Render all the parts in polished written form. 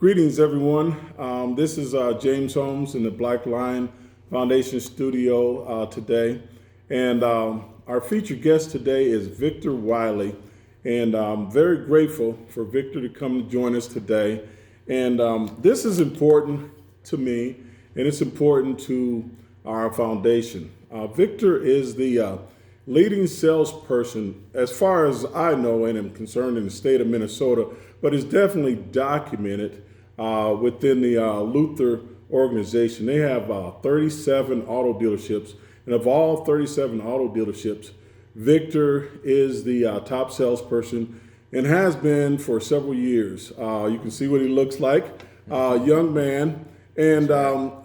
Greetings, everyone. This is James Holmes in the Black Lion Foundation studio today. And our featured guest today is Victor Wiley. And I'm very grateful for Victor to come to join us today. And this is important to me, and it's important to our foundation. Victor is the leading salesperson, as far as I know and am concerned, in the state of Minnesota, but is definitely documented within the Luther organization. They have 37 auto dealerships, and of all 37 auto dealerships, Victor is the top salesperson and has been for several years. You can see what he looks like, young man, and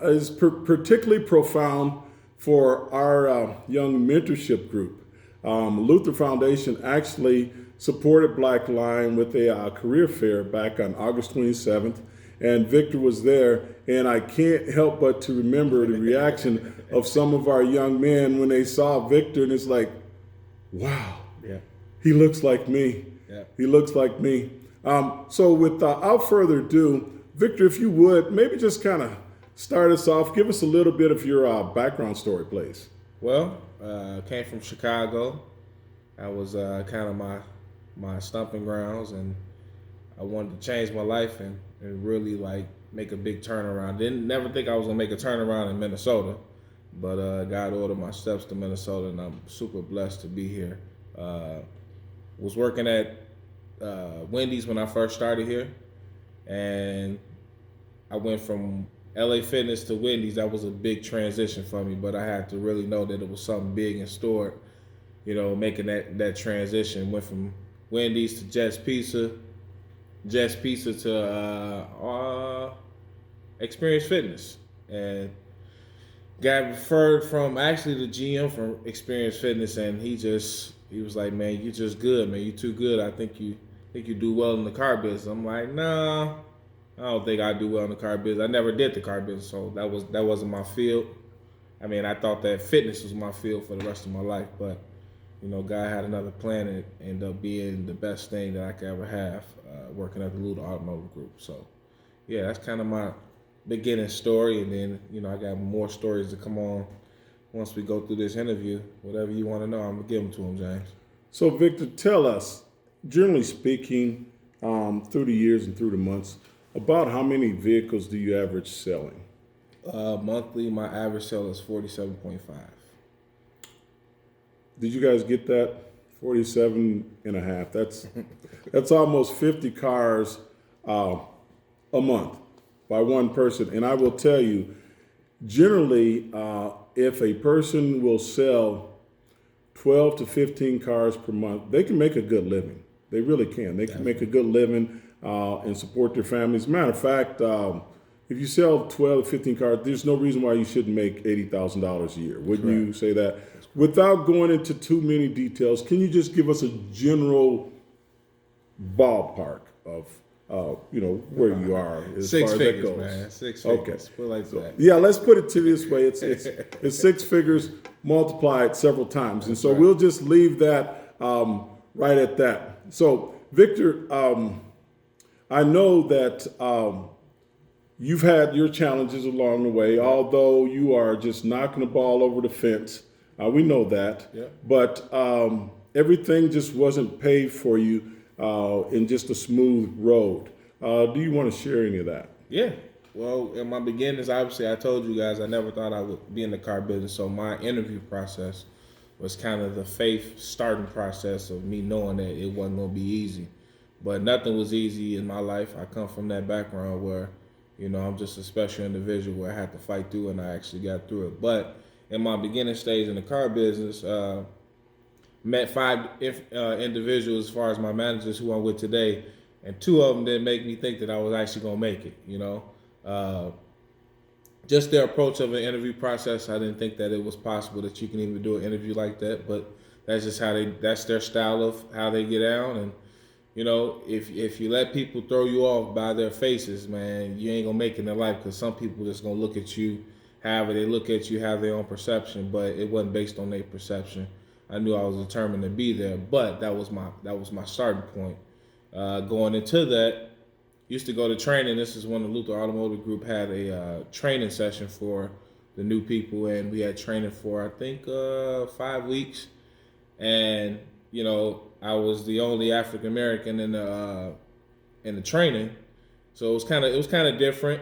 is particularly profound for our young mentorship group. Luther Foundation actually supported Black Lion with a career fair back on August 27th, and Victor was there, and I can't help but to remember the reaction of some of our young men when they saw Victor, and it's like, wow, yeah, he looks like me. Yeah. He looks like me. So without further ado, Victor, if you would, maybe just kind of start us off, give us a little bit of your background story, please. Well, came from Chicago. That was kind of my stomping grounds, and I wanted to change my life and really make a big turnaround. Never think I was gonna make a turnaround in Minnesota, but God ordered my steps to Minnesota, and I'm super blessed to be here. Was working at Wendy's when I first started here, and I went from LA Fitness to Wendy's. That was a big transition for me, but I had to really know that it was something big in store, making that transition. Went from Wendy's to Jets Pizza to Experience Fitness, and got referred from actually the GM from Experience Fitness, and he was like, man, you just good, man, you too good. I think you do well in the car business. I'm like, nah, I don't think I do well in the car business. I never did the car business, so that wasn't my field. I mean, I thought that fitness was my field for the rest of my life, but God had another plan, and it ended up being the best thing that I could ever have, working at the Luther Automotive Group. So, yeah, that's kind of my beginning story, and then, I got more stories to come on once we go through this interview. Whatever you want to know, I'm going to give them to him, James. So, Victor, tell us, generally speaking, through the years and through the months, about how many vehicles do you average selling? Monthly, my average sale is 47.5. Did you guys get that? 47 and a half. That's almost 50 cars a month by one person. And I will tell you, generally, if a person will sell 12 to 15 cars per month, they can make a good living. They really can. They can make a good living and support their families. Matter of fact, if you sell 12 to 15 cars, there's no reason why you shouldn't make $80,000 a year. Wouldn't you say that? Without going into too many details, can you just give us a general ballpark of where you are as Six far as figures, that goes? man. Six figures. Put it like that. Yeah, let's put it to this way: it's six figures multiplied several times, and so we'll just leave that right at that. So, Victor, I know that you've had your challenges along the way, although you are just knocking the ball over the fence. We know that, but everything just wasn't paved for you in just a smooth road. Do you want to share any of that? Yeah. Well, in my beginnings, obviously, I told you guys I never thought I would be in the car business. So my interview process was kind of the faith starting process of me knowing that it wasn't going to be easy. But nothing was easy in my life. I come from that background where, I'm just a special individual where I had to fight through, and I actually got through it. But in my beginning stage in the car business, met five individuals as far as my managers who I'm with today, and two of them didn't make me think that I was actually going to make it, Just their approach of an interview process, I didn't think that it was possible that you can even do an interview like that, but that's just that's their style of how they get down. And, if you let people throw you off by their faces, man, you ain't going to make it in their life, because some people just going to look at you however they look at you, have their own perception, but it wasn't based on their perception. I knew I was determined to be there, but that was my starting point. Going into that, used to go to training. This is when the Luther Automotive Group had a training session for the new people, and we had training for I think 5 weeks, and I was the only African American in the training, so it was kind of different,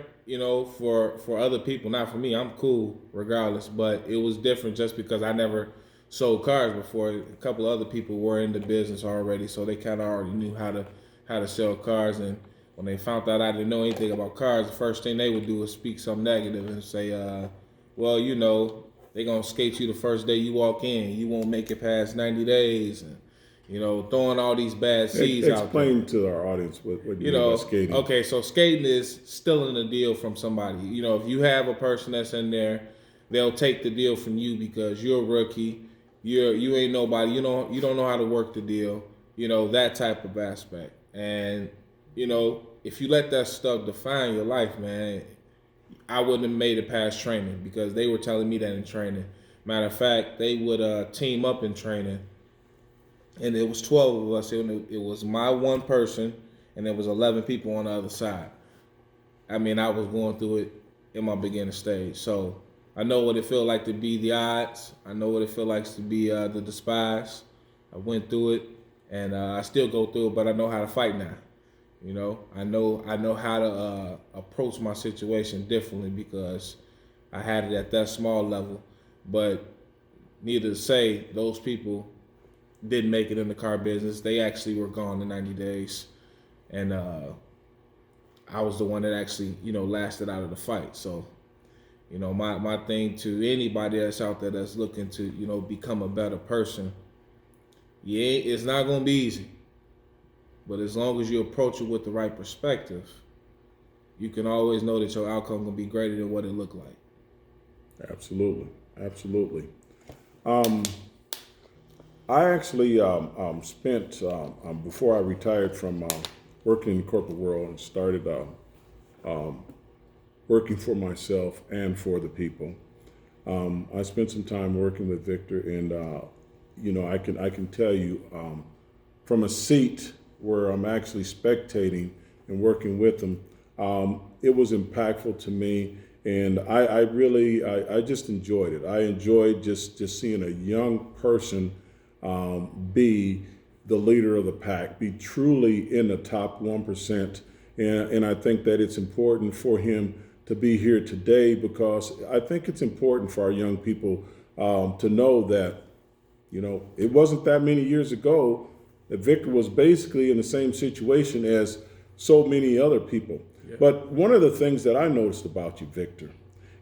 for other people. Not for me. I'm cool regardless, but it was different just because I never sold cars before. A couple of other people were in the business already, so they kind of already knew how to sell cars. And when they found out I didn't know anything about cars, the first thing they would do is speak something negative and say, well, they're going to skate you the first day you walk in. You won't make it past 90 days. And, throwing all these bad seeds out there. Explain to our audience what you mean by skating. Okay, so skating is stealing a deal from somebody. If you have a person that's in there, they'll take the deal from you because you're a rookie. You ain't nobody. You don't know how to work the deal. That type of aspect. And, if you let that stuff define your life, man, I wouldn't have made it past training because they were telling me that in training. Matter of fact, they would team up in training, and it was 12 of us. It was my one person, and there was 11 people on the other side. I mean, I was going through it in my beginning stage, so I know what it felt like to be the odds. I know what it felt like to be the despised. I went through it, and I still go through it, but I know how to fight now. I know how to approach my situation differently because I had it at that small level. But needless to say, those people didn't make it in the car business. They actually were gone in 90 days. And I was the one that actually, lasted out of the fight. So, my thing to anybody that's out there that's looking to, become a better person, it's not going to be easy. But as long as you approach it with the right perspective, you can always know that your outcome will be greater than what it looked like. Absolutely. I actually spent, before I retired from working in the corporate world and started working for myself and for the people, I spent some time working with Victor, and I can tell you from a seat where I'm actually spectating and working with them, it was impactful to me, and I really just enjoyed it. I enjoyed just seeing a young person be the leader of the pack, be truly in the top 1%, and I think that it's important for him to be here today because I think it's important for our young people to know that, it wasn't that many years ago that Victor was basically in the same situation as so many other people. Yeah. But one of the things that I noticed about you, Victor,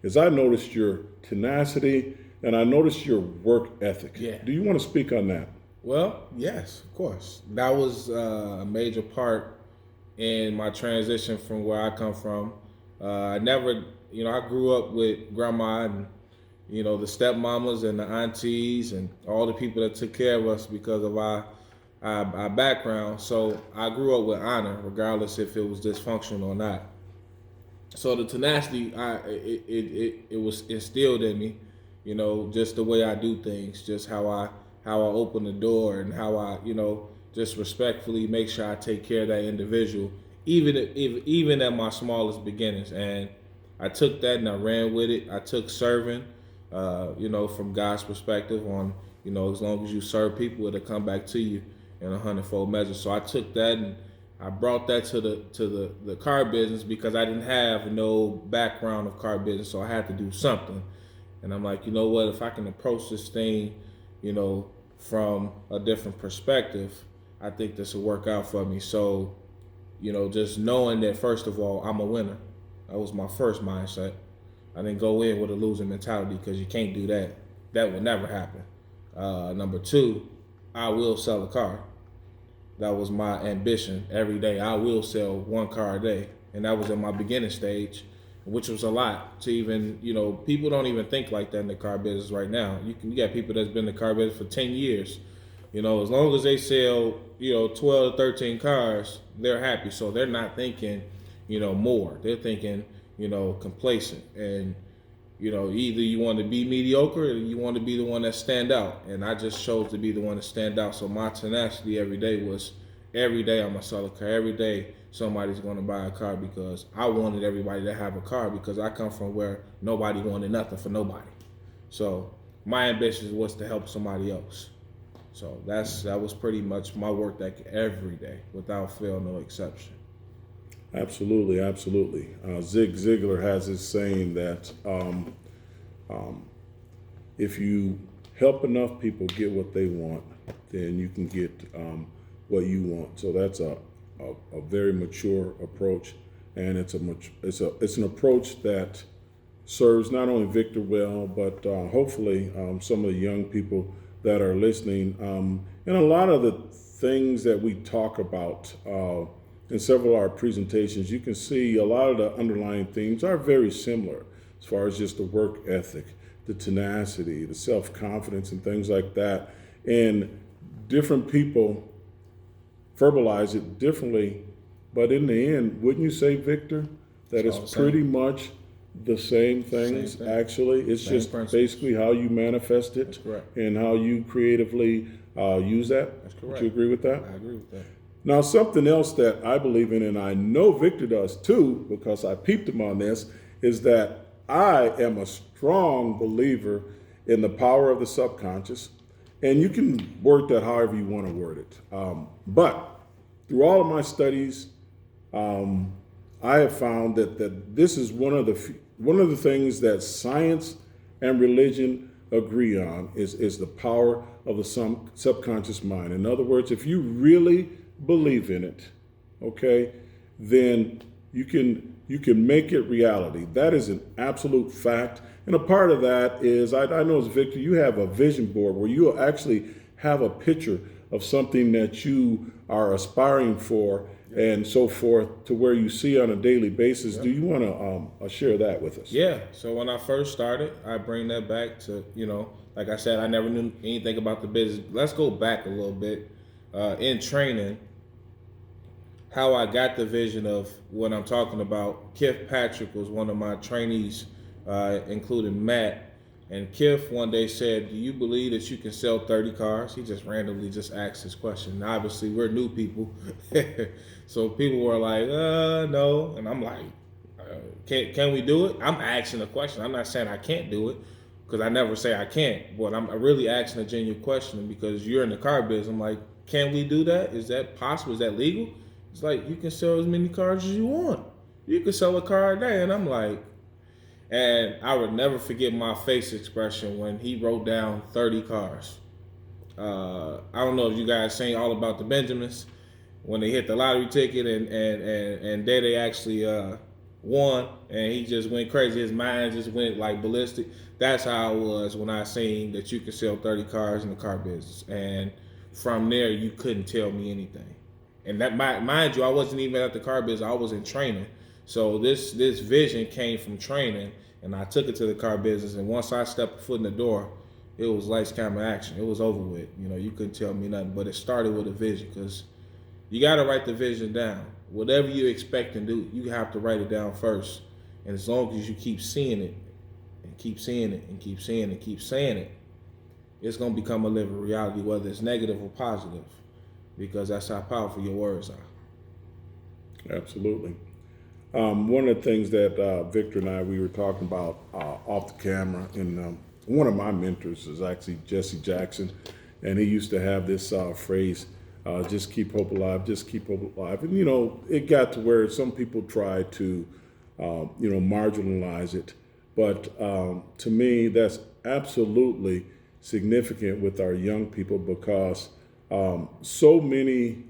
is I noticed your tenacity and I noticed your work ethic. Yeah. Do you want to speak on that? Well, yes, of course. That was a major part in my transition from where I come from. I grew up with grandma and, the stepmamas and the aunties and all the people that took care of us because of our background. So I grew up with honor, regardless if it was dysfunctional or not. So the tenacity, it was instilled in me, just the way I do things, just how I open the door and how I, just respectfully make sure I take care of that individual, even at my smallest beginnings. And I took that and I ran with it. I took serving, from God's perspective on, as long as you serve people, it'll come back to you in 100-fold measure. So I took that and I brought that to the car business because I didn't have no background of car business, so I had to do something. And I'm like, what, if I can approach this thing, from a different perspective, I think this will work out for me. So, just knowing that, first of all, I'm a winner. That was my first mindset. I didn't go in with a losing mentality because you can't do that. That would never happen. Number two, I will sell a car. That was my ambition. Every day I will sell one car a day. And that was in my beginning stage, which was a lot to even, people don't even think like that in the car business right now. You got people that's been in the car business for 10 years. As long as they sell, 12 to 13 cars, they're happy. So they're not thinking, more. They're thinking, complacent. And, either you want to be mediocre or you want to be the one that stand out. And I just chose to be the one to stand out. So my tenacity every day was every day I'm gonna sell a car. Every day somebody's gonna buy a car because I wanted everybody to have a car because I come from where nobody wanted nothing for nobody. So my ambition was to help somebody else. So that was pretty much my work ethic every day, without fail, no exception. Absolutely, absolutely. Zig Ziglar has this saying that if you help enough people get what they want, then you can get what you want. So that's a very mature approach, and it's an approach that serves not only Victor well, but hopefully some of the young people that are listening. And a lot of the things that we talk about in several of our presentations, you can see a lot of the underlying themes are very similar as far as just the work ethic, the tenacity, the self-confidence, and things like that. And different people verbalize it differently, but in the end, wouldn't you say, Victor, that it's pretty much the same things? Actually, it's just basically how you manifest it and how you creatively use that. That's correct. Would you agree with that? I agree with that. Now, something else that I believe in, and I know Victor does too, because I peeped him on this, is that I am a strong believer in the power of the subconscious. And you can word that however you want to word it. But through all of my studies, I have found that this is one of the things that science and religion agree on is the power of the subconscious mind. In other words, if you really believe in it, okay, then you can make it reality. That is an absolute fact. And a part of that is, I know as Victor, you have a vision board where you actually have a picture of something that you are aspiring for and so forth, to where you see on a daily basis. Do you want to share that with us? Yeah. So when I first started, I bring that back to, like I said, I never knew anything about the business. Let's go back a little bit. In training, how I got the vision of what I'm talking about, Keith Patrick was one of my trainees, including Matt. And Keith one day said, "Do you believe that you can sell 30 cars?" He just randomly just asked this question. And obviously, we're new people. So people were like, no. And I'm like, can we do it? I'm asking a question. I'm not saying I can't do it, because I never say I can't. But I'm really asking a genuine question, because you're in the car business. I'm like, can we do that? Is that possible? Is that legal? It's like, you can sell as many cars as you want. You can sell a car a day. And I'm like, and I would never forget my face expression when he wrote down 30 cars. I don't know if you guys seen All About the Benjamins, when they hit the lottery ticket and they actually won, and he just went crazy. His mind just went like ballistic. That's how it was when I seen that you could sell 30 cars in the car business. And from there, you couldn't tell me anything. And that, mind you, I wasn't even at the car business. I was in training. So this vision came from training, and I took it to the car business. And once I stepped foot in the door, it was lights, camera, action. It was over with. You couldn't tell me nothing. But it started with a vision, because you got to write the vision down. Whatever you expect and do, you have to write it down first. And as long as you keep seeing it, and keep seeing it, and keep seeing it, and keep saying it, it's going to become a living reality, whether it's negative or positive, because that's how powerful your words are. Absolutely. One of the things that Victor and we were talking about off the camera, and one of my mentors is actually Jesse Jackson, and he used to have this phrase, just keep hope alive, just keep hope alive. And, it got to where some people try to, marginalize it. But to me, that's absolutely significant with our young people, because so many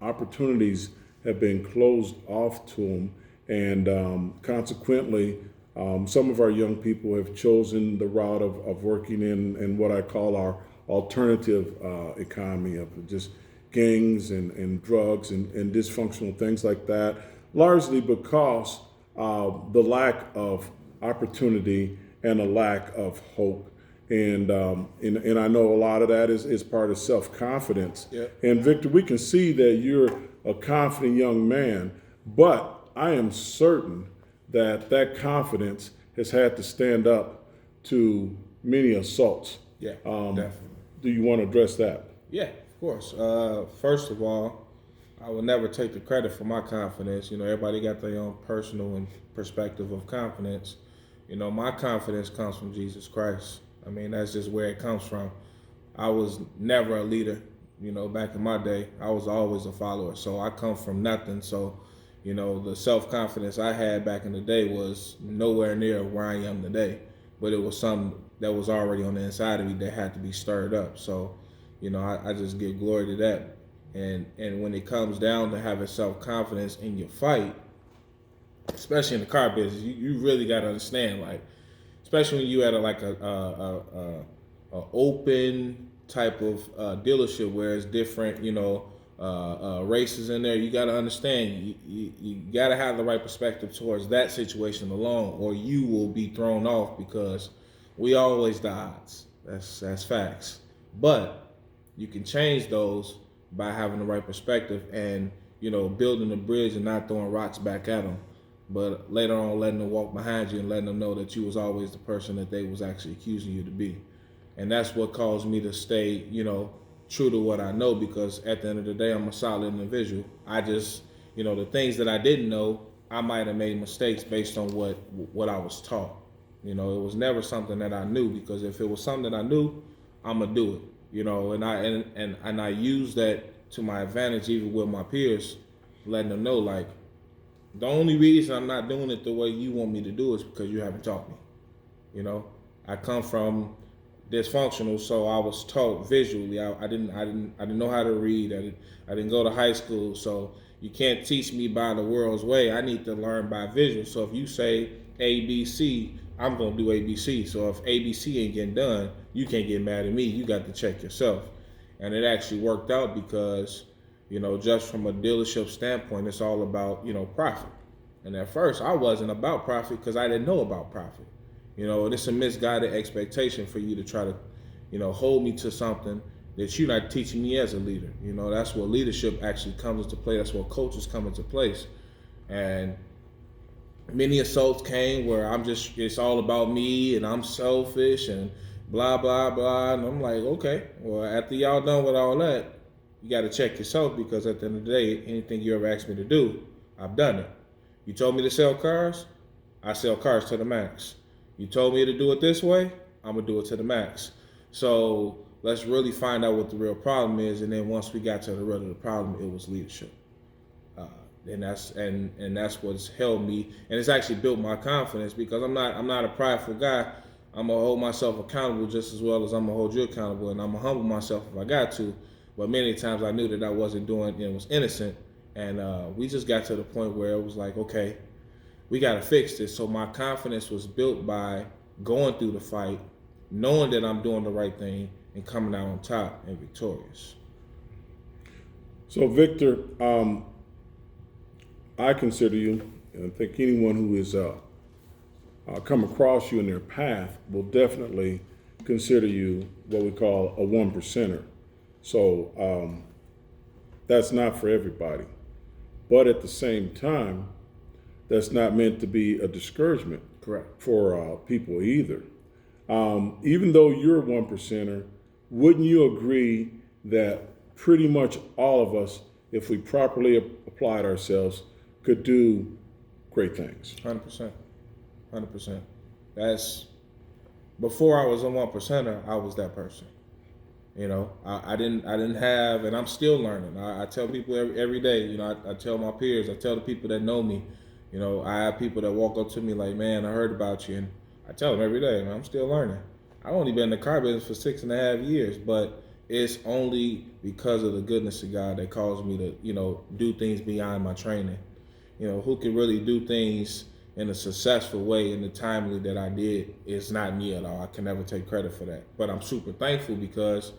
opportunities have been closed off to them. And consequently, some of our young people have chosen the route of working in what I call our alternative economy of just gangs and drugs and dysfunctional things like that, largely because the lack of opportunity and a lack of hope. And I know a lot of that is part of self-confidence. Yeah. And Victor, we can see that you're a confident young man, but I am certain that confidence has had to stand up to many assaults. Yeah, definitely. Do you want to address that? Yeah, of course. First of all, I would never take the credit for my confidence. Everybody got their own personal and perspective of confidence. My confidence comes from Jesus Christ. I mean, that's just where it comes from. I was never a leader. Back in my day, I was always a follower. So I come from nothing. So, the self-confidence I had back in the day was nowhere near where I am today. But it was something that was already on the inside of me that had to be stirred up. So, I just give glory to that. And when it comes down to having self-confidence in your fight, especially in the car business, you really got to understand, like, especially when you at a open type of dealership where it's different, races in there. You got to understand, you got to have the right perspective towards that situation alone, or you will be thrown off, because we always the odds. That's facts. But you can change those by having the right perspective and, building a bridge and not throwing rocks back at them. But later on, letting them walk behind you and letting them know that you was always the person that they was actually accusing you to be. And that's what caused me to stay, true to what I know, because at the end of the day, I'm a solid individual. I just, the things that I didn't know, I might have made mistakes based on what I was taught. It was never something that I knew, because if it was something that I knew, I'm gonna do it. And I use that to my advantage, even with my peers, letting them know, like, the only reason I'm not doing it the way you want me to do is because you haven't taught me. I come from dysfunctional, so I was taught visually. I didn't know how to read. I didn't go to high school, so you can't teach me by the world's way. I need to learn by visual. So if you say ABC, I'm gonna do ABC. So if ABC ain't getting done, you can't get mad at me. You got to check yourself. And it actually worked out, because just from a dealership standpoint, it's all about, profit. And at first, I wasn't about profit because I didn't know about profit. And it's a misguided expectation for you to try to, hold me to something that you're not teaching me as a leader. That's where leadership actually comes into play. That's where coaches come into place. And many assaults came where it's all about me and I'm selfish and blah, blah, blah. And I'm like, okay, well, after y'all done with all that, you got to check yourself, because at the end of the day, anything you ever asked me to do, I've done it. You told me to sell cars, I sell cars to the max. You told me to do it this way, I'm going to do it to the max. So let's really find out what the real problem is. And then once we got to the root of the problem, it was leadership. And that's what's held me, and it's actually built my confidence, because I'm not a prideful guy. I'm gonna hold myself accountable just as well as I'm gonna hold you accountable, and I'm gonna humble myself if I got to. But many times I knew that I wasn't doing it, was innocent, and we just got to the point where it was like, okay, we got to fix this. So my confidence was built by going through the fight, knowing that I'm doing the right thing, and coming out on top and victorious. So Victor, I consider you, and I think anyone who is come across you in their path will definitely consider you what we call a 1%er. So that's not for everybody. But at the same time, that's not meant to be a discouragement. Correct. For people either. Even though you're a 1%er, wouldn't you agree that pretty much all of us, if we properly applied ourselves, could do great things? 100%. 100%. That's, before I was a 1%er, I was that person. I didn't have, and I'm still learning. I tell people every day, I tell my peers, I tell the people that know me, I have people that walk up to me like, man, I heard about you. And I tell them every day, man, I'm still learning. I've only been in the car business for 6.5 years, but it's only because of the goodness of God that caused me to, do things beyond my training. Who can really do things in a successful way in the timely that I did is not me at all. I can never take credit for that. But I'm super thankful because,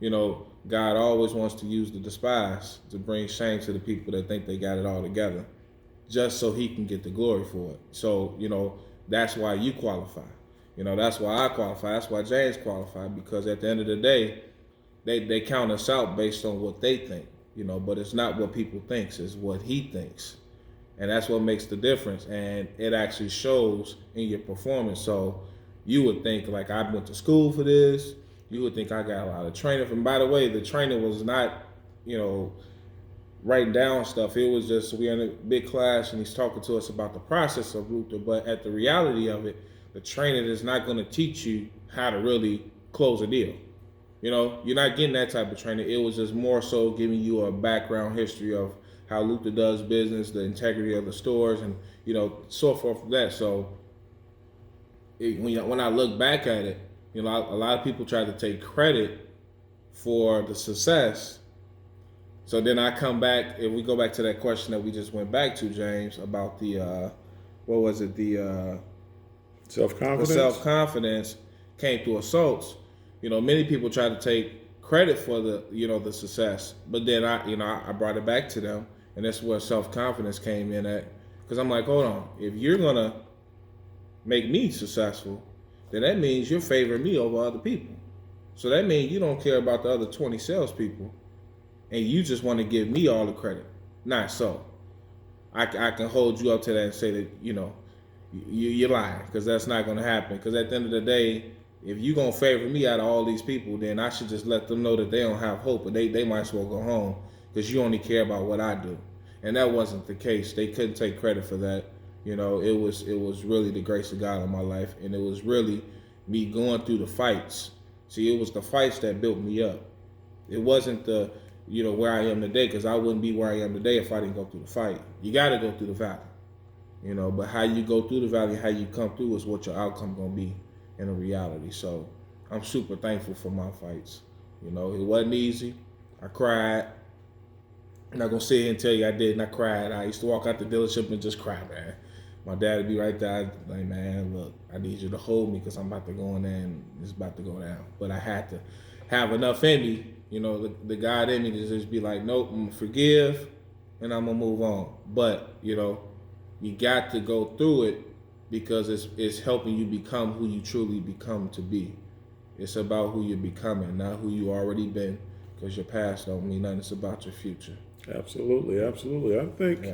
God always wants to use the despised to bring shame to the people that think they got it all together, just so he can get the glory for it. So, that's why you qualify. That's why I qualify. That's why James qualified, because at the end of the day, they count us out based on what they think, but it's not what people think, it's what he thinks. And that's what makes the difference. And it actually shows in your performance. So you would think, like, I went to school for this. You would think I got a lot of training. And by the way, the training was not, writing down stuff. It was just, we in a big class and he's talking to us about the process of Luther, but at the reality of it, the training is not going to teach you how to really close a deal. You know, you're not getting that type of training. It was just more so giving you a background history of how Luther does business, the integrity of the stores, and, you know, so forth from that. So when I look back at it, you know, a lot of people try to take credit for the success. So then I come back, if we go back to that question that we just went back to, James, about the, what was it, the Self-confidence. the self-confidence came through assaults. You know, many people try to take credit for the, you know, the success, but then I brought it back to them, and that's where self-confidence came in at. Because I'm like, hold on, if you're gonna make me successful, then that means you're favoring me over other people. So that means you don't care about the other 20 salespeople, and you just want to give me all the credit. Not so. I can hold you up to that and say that, you know, you're lying, because that's not going to happen. Because at the end of the day, if you're going to favor me out of all these people, then I should just let them know that they don't have hope, and they might as well go home, because you only care about what I do. And that wasn't the case. They couldn't take credit for that. You know, it was really the grace of God in my life, and it was really me going through the fights. See, it was the fights that built me up. It wasn't the, you know, where I am today, because I wouldn't be where I am today if I didn't go through the fight. You got to go through the valley, you know, but how you go through the valley, how you come through is what your outcome going to be in a reality. So I'm super thankful for my fights. You know, it wasn't easy. I cried. I'm not going to sit here and tell you I didn't. I cried. I used to walk out the dealership and just cry, man. My dad would be right there, like, man, look, I need you to hold me, because I'm about to go in there and it's about to go down. But I had to have enough in me, you know, the God in me to just be like, nope, I'm going to forgive and I'm going to move on. But, you know, you got to go through it, because it's helping you become who you truly become to be. It's about who you're becoming, not who you already been, because your past don't mean nothing. It's about your future. Absolutely, absolutely. I think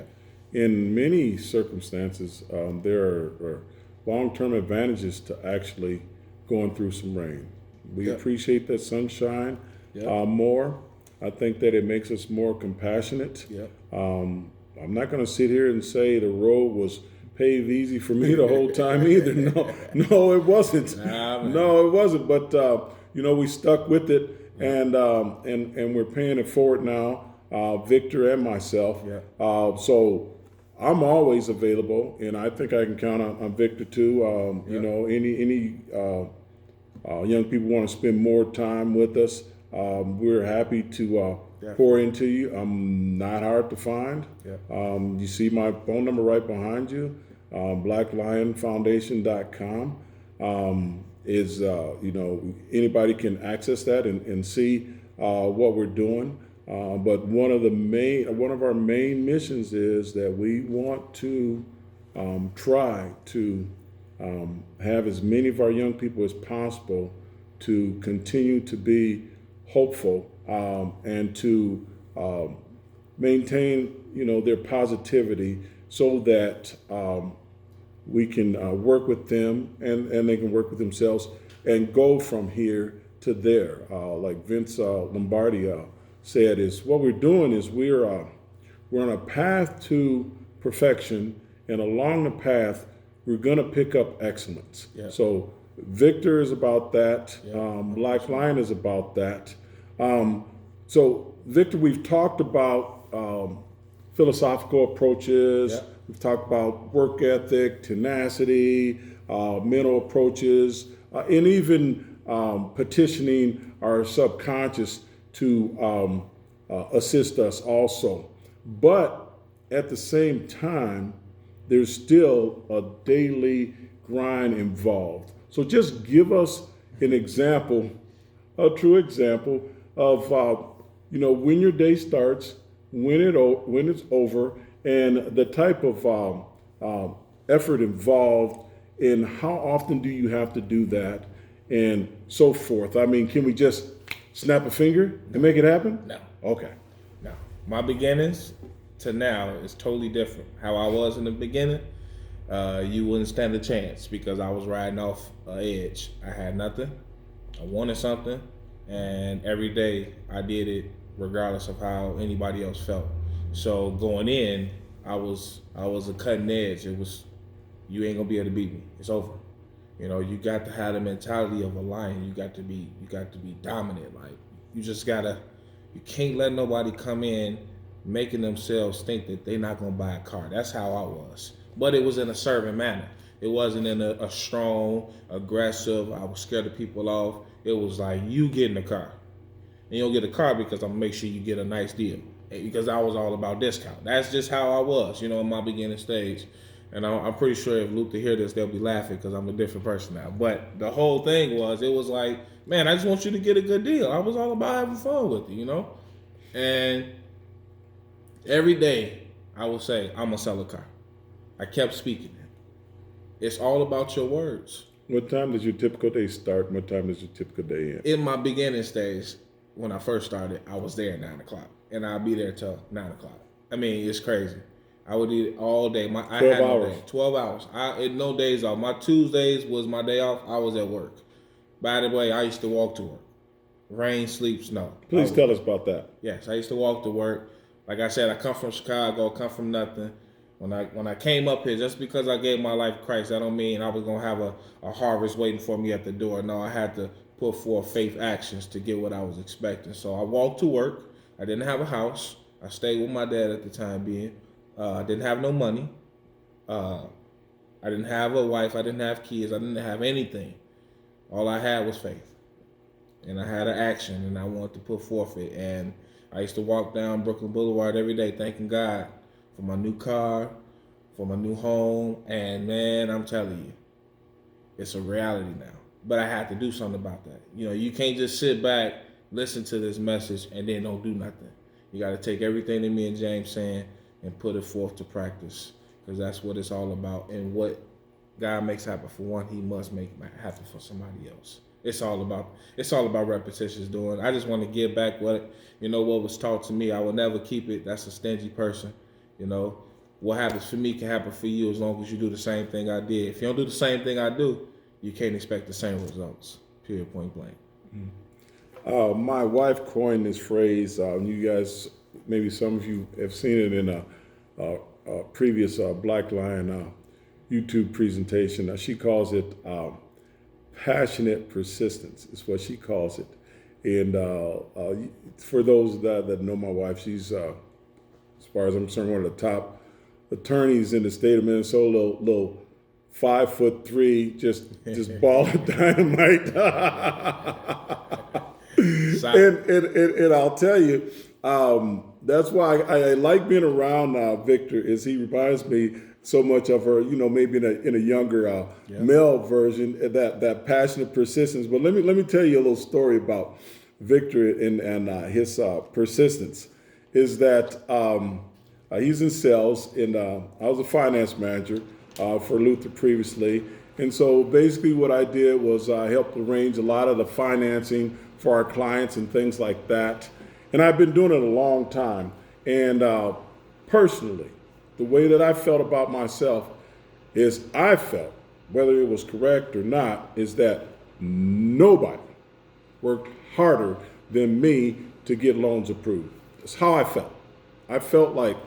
in many circumstances, there are long-term advantages to actually going through some rain. We appreciate that sunshine more. I think that it makes us more compassionate. I'm not going to sit here and say the road was paved easy for me the whole time either. No, it wasn't. No, it wasn't. But you know, we stuck with it, and we're paying it forward now. Victor and myself. So I'm always available, and I think I can count on Victor too. You know, any young people want to spend more time with us, we're happy to pour into you. I'm not hard to find. You see my phone number right behind you. blacklionfoundation.com is, you know, anybody can access that and see what we're doing. But one of our main missions is that we want to try to have as many of our young people as possible to continue to be hopeful and to maintain, you know, their positivity, so that we can work with them and they can work with themselves and go from here to there. Like Vince Lombardi said, is what we're doing is we're on a path to perfection, and along the path we're going to pick up excellence. So Victor is about that. Black Lion is about that. So Victor, we've talked about philosophical approaches. We've talked about work ethic, tenacity, mental approaches, and even petitioning our subconscious to assist us also. But at the same time, there's still a daily grind involved. So just give us an example, a true example of, you know, when your day starts, when it's over, and the type of effort involved, and how often do you have to do that, and so forth. I mean, can we just snap a finger and make it happen? No. Okay. No. My beginnings to now is totally different. How I was in the beginning, you wouldn't stand a chance, because I was riding off an edge. I had nothing. I wanted something, and every day I did it regardless of how anybody else felt. So going in, I was a cutting edge. It was, you ain't gonna be able to beat me. It's over. You know, you got to have the mentality of a lion. You got to be dominant. Like, you can't let nobody come in making themselves think that they're not gonna buy a car. That's how I was. But it was in a serving manner. It wasn't in a strong, aggressive, I was scared of people off. It was like, you get in the car. And you'll get a car because I'm gonna make sure you get a nice deal. Because I was all about discount. That's just how I was, you know, in my beginning stage. And I'm pretty sure if Luther hear this, they'll be laughing because I'm a different person now. But the whole thing was, it was like, man, I just want you to get a good deal. I was all about having fun with you, you know? And every day I would say, I'm gonna sell a car. I kept speaking it. It's all about your words. What time does your typical day start? What time does your typical day end? In my beginning stage, when I first started, I was there at 9 o'clock. And I'll be there till 9 o'clock. I mean, it's crazy. I would eat all day. 12 hours. 12 hours. No days off. My Tuesdays was my day off. I was at work. By the way, I used to walk to work. Rain, sleep, snow. Please tell us about that. Yes, I used to walk to work. Like I said, I come from Chicago, come from nothing. When I came up here, just because I gave my life to Christ, that don't mean I was going to have a harvest waiting for me at the door. No, I had to put forth faith actions to get what I was expecting. So I walked to work. I didn't have a house. I stayed with my dad at the time being. I didn't have no money. I didn't have a wife. I didn't have kids. I didn't have anything. All I had was faith. And I had an action, and I wanted to put forth it. And I used to walk down Brooklyn Boulevard every day thanking God for my new car, for my new home. And, man, I'm telling you, it's a reality now. But I had to do something about that. You know, you can't just sit back, listen to this message, and then don't do nothing. You got to take everything that me and James saying and put it forth to practice, because that's what it's all about. And what God makes happen for one, he must make happen for somebody else. It's all about repetitions doing. I just want to give back what was taught to me. I will never keep it. That's a stingy person. You know, what happens for me can happen for you as long as you do the same thing I did. If you don't do the same thing I do, you can't expect the same results. Period, point blank. Mm-hmm. My wife coined this phrase. You guys, maybe some of you have seen it in a previous Black Lion YouTube presentation. She calls it passionate persistence, is what she calls it. And for those that know my wife, she's, as far as I'm concerned, one of the top attorneys in the state of Minnesota, little 5'3", just ball of dynamite. and I'll tell you, that's why I like being around Victor, is he reminds me so much of her, maybe in a younger male version, that passionate persistence. But let me tell you a little story about Victor and his persistence. Is that he's in sales, and I was a finance manager for Luther previously. And so basically what I did was I helped arrange a lot of the financing for our clients and things like that. And I've been doing it a long time. And personally, the way that I felt about myself is I felt, whether it was correct or not, is that nobody worked harder than me to get loans approved. That's how I felt. I felt like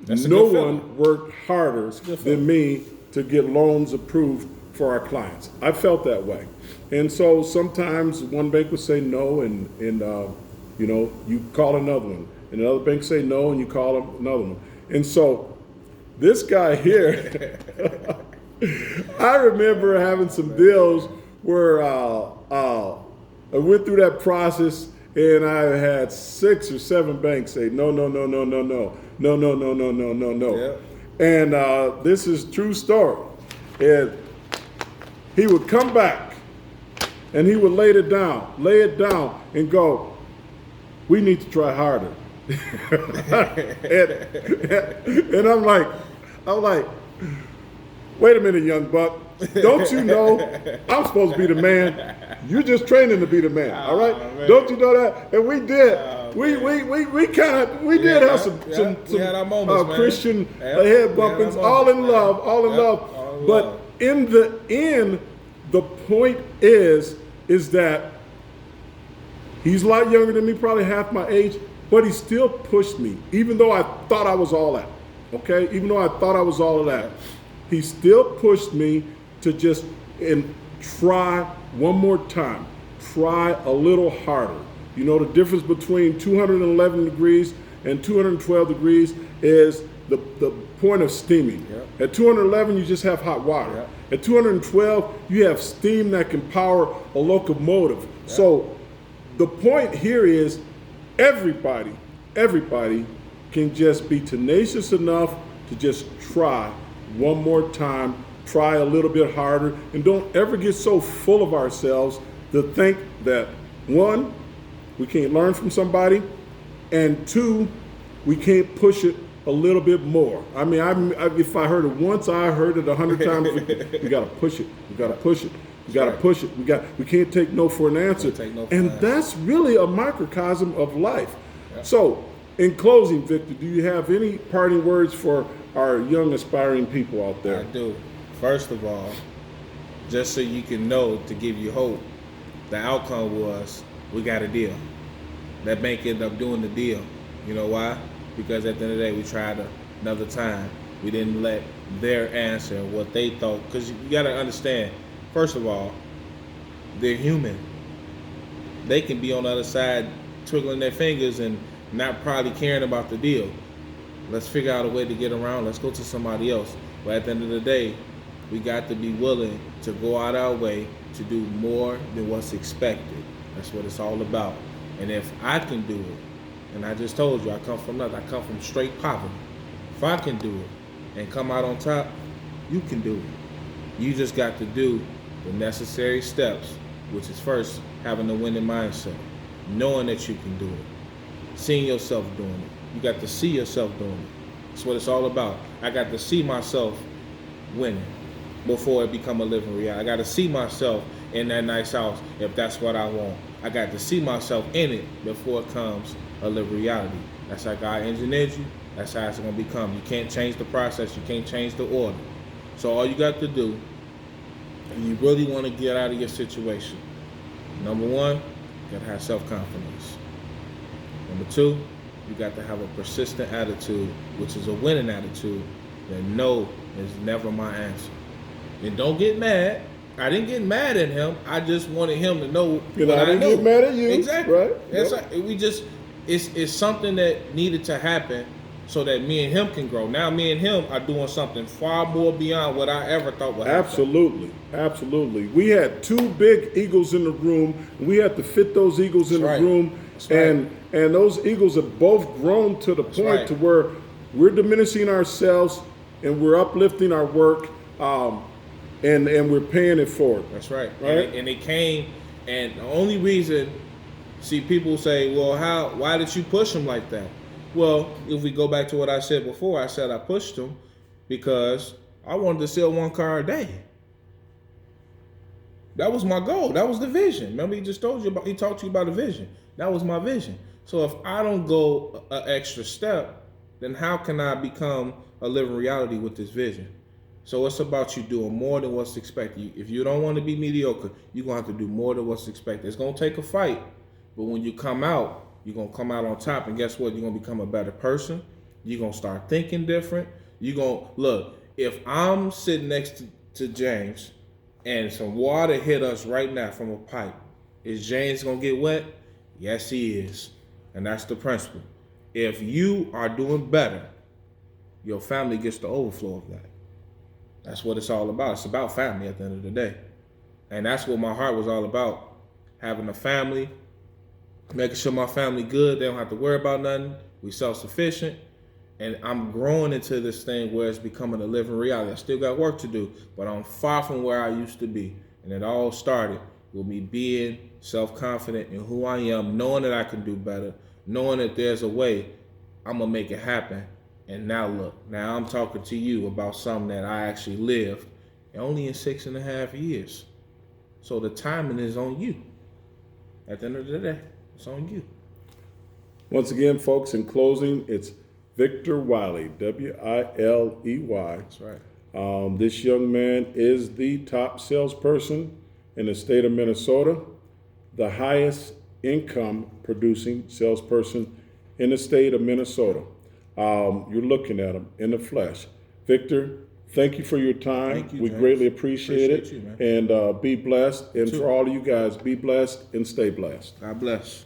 no one worked harder than me to get loans approved for our clients. I felt that way. And so sometimes one bank would say no, and you call another one. And another bank say no, and you call another one. And so this guy here, I remember having some deals where I went through that process, and I had 6 or 7 banks say no. Yep. And this is true story. And he would come back, and he would lay it down, and go, "We need to try harder." and I'm like, wait a minute, young buck. Don't you know I'm supposed to be the man? You're just training to be the man, all right? Man. Don't you know that? And we did. We did have some Christian head bumpings, all in love. But in the end, the point is that he's a lot younger than me, probably half my age. but he still pushed me, even though I thought I was all that. Okay, even though I thought I was all of that, he still pushed me to just try one more time, try a little harder. You know, the difference between 211 degrees and 212 degrees is the point of steaming. At 211, you just have hot water. At 212, you have steam that can power a locomotive. So the point here is everybody can just be tenacious enough to just try one more time, try a little bit harder, and don't ever get so full of ourselves to think that, one, we can't learn from somebody, and two, we can't push it a little bit more. I mean, if I heard it once, I heard it 100 times. We got to push it. We got to push it. We got to push it. We can't take no for an answer. And that's really a microcosm of life. So, in closing, Victor, do you have any parting words for our young aspiring people out there? I do. First of all, just so you can know, to give you hope, the outcome was we got a deal. That bank ended up doing the deal. You know why? Because at the end of the day, we tried another time. We didn't let their answer, what they thought, because you got to understand, first of all, they're human. They can be on the other side twiddling their fingers and not probably caring about the deal. Let's figure out a way to get around. Let's go to somebody else. But at the end of the day, we got to be willing to go out our way to do more than what's expected. That's what it's all about. And if I can do it, and I just told you, I come from nothing. I come from straight poverty. If I can do it and come out on top, you can do it. You just got to do the necessary steps, which is first having a winning mindset, knowing that you can do it, seeing yourself doing it. You got to see yourself doing it. That's what it's all about. I got to see myself winning before it become a living reality. I got to see myself in that nice house if that's what I want. I got to see myself in it before it comes a living reality. That's how God engineered you. That's how it's going to become. You can't change the process. You can't change the order. So all you got to do, if you really want to get out of your situation, number one, you got to have self-confidence. Number two, you got to have a persistent attitude, which is a winning attitude, that no is never my answer. And don't get mad. I didn't get mad at him. I just wanted him to know what I didn't knew. get mad at you. Exactly. Right? That's right. It's something that needed to happen so that me and him can grow. Now me and him are doing something far more beyond what I ever thought would happen. Absolutely. We had two big eagles in the room. We had to fit those eagles in the room. And those eagles have both grown to the point to where we're diminishing ourselves and we're uplifting our work. And we're paying it forward. That's right. And it came, and the only reason, see, people say, well, why did you push him like that? Well, if we go back to what I said before, I said I pushed him because I wanted to sell one car a day. That was my goal. That was the vision. Remember, he talked to you about the vision. That was my vision. So if I don't go an extra step, then how can I become a living reality with this vision? So it's about you doing more than what's expected. If you don't want to be mediocre, you're going to have to do more than what's expected. It's going to take a fight, but when you come out, you're going to come out on top, and guess what? You're going to become a better person. You're going to start thinking different. You're going to, look, if I'm sitting next to James and some water hit us right now from a pipe, is James going to get wet? Yes, he is. And that's the principle. If you are doing better, your family gets the overflow of that. That's what it's all about. It's about family at the end of the day. And that's what my heart was all about. Having a family, making sure my family good. They don't have to worry about nothing. We self-sufficient. And I'm growing into this thing where it's becoming a living reality. I still got work to do, but I'm far from where I used to be. And it all started with me being self-confident in who I am, knowing that I can do better, knowing that there's a way I'm going to make it happen. And now look, now I'm talking to you about something that I actually lived only in 6.5 years. So the timing is on you. At the end of the day, it's on you. Once again, folks, in closing, it's Victor Wiley, W-I-L-E-Y. That's right. This young man is the top salesperson in the state of Minnesota, the highest income producing salesperson in the state of Minnesota. You're looking at them in the flesh. Victor, thank you for your time. Thank you, we James. greatly appreciate it. You, man. And be blessed. And for all of you guys, be blessed and stay blessed. God bless.